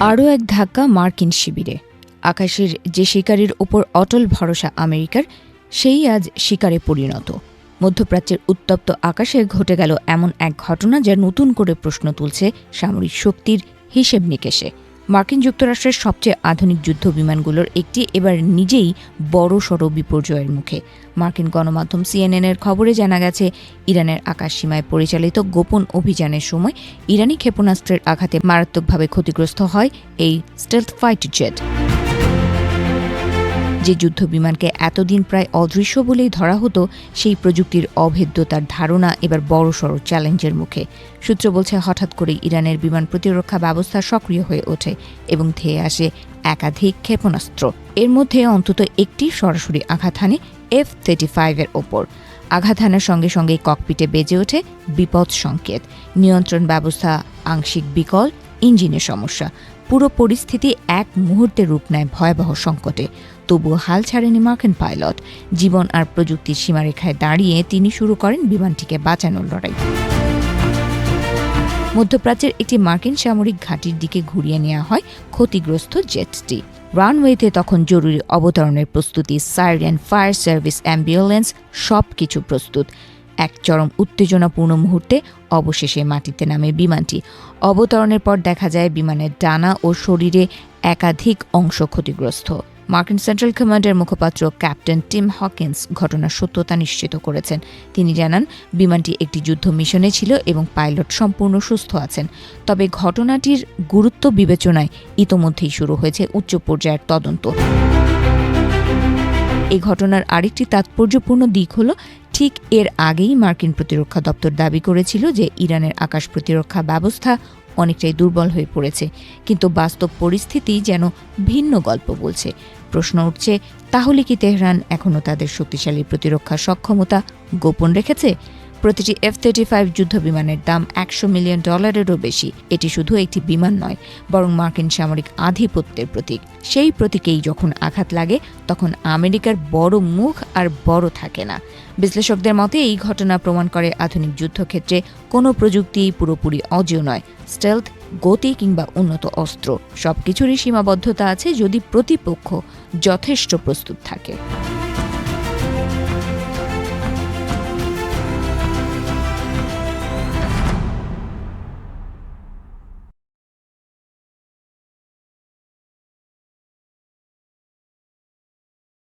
আরও এক ধাক্কা মার্কিন শিবিরে। আকাশের যে শিকারের ওপর অটল ভরসা আমেরিকার, সেই আজ শিকারে পরিণত। মধ্যপ্রাচ্যের উত্তপ্ত আকাশে ঘটে গেল এমন এক ঘটনা যা নতুন করে প্রশ্ন তুলছে সামরিক শক্তির হিসেব নিকেশে। মার্কিন যুক্তরাষ্ট্রের সবচেয়ে আধুনিক যুদ্ধ বিমানগুলোর একটি এবার নিজেই বড়সড় বিপর্যয়ের মুখে। মার্কিন গণমাধ্যম সিএনএনের খবরে জানা গেছে, ইরানের আকাশসীমায় পরিচালিত গোপন অভিযানের সময় ইরানি ক্ষেপণাস্ত্রের আঘাতে মারাত্মকভাবে ক্ষতিগ্রস্ত হয় এই স্টেলথ ফাইটার জেট। যে যুদ্ধ বিমানকে এতদিন প্রায় অদৃশ্য বলেই ধরা হতো, সেই প্রযুক্তির অভেদ্যতার ধারণা এবার বড়সড় চ্যালেঞ্জের মুখে। সূত্র বলছে, হঠাৎ করে ইরানের বিমান প্রতিরক্ষা ব্যবস্থা সক্রিয় হয়ে ওঠে এবং ধেয়ে আসে একাধিক ক্ষেপণাস্ত্র। এর মধ্যে অন্তত একটি সরাসরি আঘাত হানে F-35 এর ওপর। আঘাত হানার সঙ্গে সঙ্গে ককপিটে বেজে ওঠে বিপদ সংকেত। নিয়ন্ত্রণ ব্যবস্থা আংশিক বিকল, ইঞ্জিনের সমস্যা। পুরো পরিস্থিতি এক মুহূর্তে রূপ নেয় ভয়াবহ সংকটে। তবুও হাল ছাড়েনি মার্কিন পাইলট। জীবন আর প্রযুক্তির সীমারেখায় দাঁড়িয়ে তিনি শুরু করেন বিমানটিকে বাঁচানোর লড়াই। মধ্যপ্রাচ্যের একটি মার্কিন সামরিক ঘাঁটির দিকে ঘুরিয়ে নেওয়া হয় ক্ষতিগ্রস্ত জেটটি। রানওয়েতে তখন জরুরি অবতরণের প্রস্তুতি, সাইরেন, ফায়ার সার্ভিস, অ্যাম্বুলেন্স, সবকিছু প্রস্তুত। এক চরম উত্তেজনাপূর্ণ মুহূর্তে অবশেষে মাটিতে নামে বিমানটি। অবতরণের পর দেখা যায় বিমানের ডানা ও শরীরে একাধিক অংশ ক্ষতিগ্রস্ত। মার্কিন সেন্ট্রাল কমান্ডের মুখপাত্র ক্যাপ্টেন টিম হকিন্স ঘটনার সত্যতা নিশ্চিত করেছেন। তিনি জানান, বিমানটি একটি যুদ্ধ মিশনে ছিল এবং পাইলট সম্পূর্ণ সুস্থ আছেন। তবে ঘটনাটির গুরুত্ব বিবেচনায় ইতোমধ্যেই শুরু হয়েছে উচ্চ পর্যায়ের তদন্ত। এই ঘটনার আরেকটি তাৎপর্যপূর্ণ দিক হল, ঠিক এর আগেই মার্কিন প্রতিরক্ষা দপ্তর দাবি করেছিল যে ইরানের আকাশ প্রতিরক্ষা ব্যবস্থা অনেকটাই দুর্বল হয়ে পড়েছে। কিন্তু বাস্তব পরিস্থিতি যেন ভিন্ন গল্প বলছে। প্রশ্ন উঠছে, তাহলে কি তেহরান এখনও তাদের শক্তিশালী প্রতিরক্ষা সক্ষমতা গোপন রেখেছে? প্রতিটি F-35 যুদ্ধ বিমানের দাম $100 মিলিয়ন বেশি। এটি শুধু একটি বিমান নয়, বরং মার্কিন সামরিক আধিপত্যের প্রতীক। সেই প্রতীকেই যখন আঘাত লাগে, তখন আমেরিকার বড় মুখ আর বড় থাকে না। বিশ্লেষকদের মতে এই ঘটনা প্রমাণ করে, আধুনিক যুদ্ধক্ষেত্রে কোনো প্রযুক্তি পুরোপুরি অজেয় নয়। স্টেলথ, গতি কিংবা উন্নত অস্ত্র, সবকিছুরই সীমাবদ্ধতা আছে যদি প্রতিপক্ষ যথেষ্ট প্রস্তুত থাকে।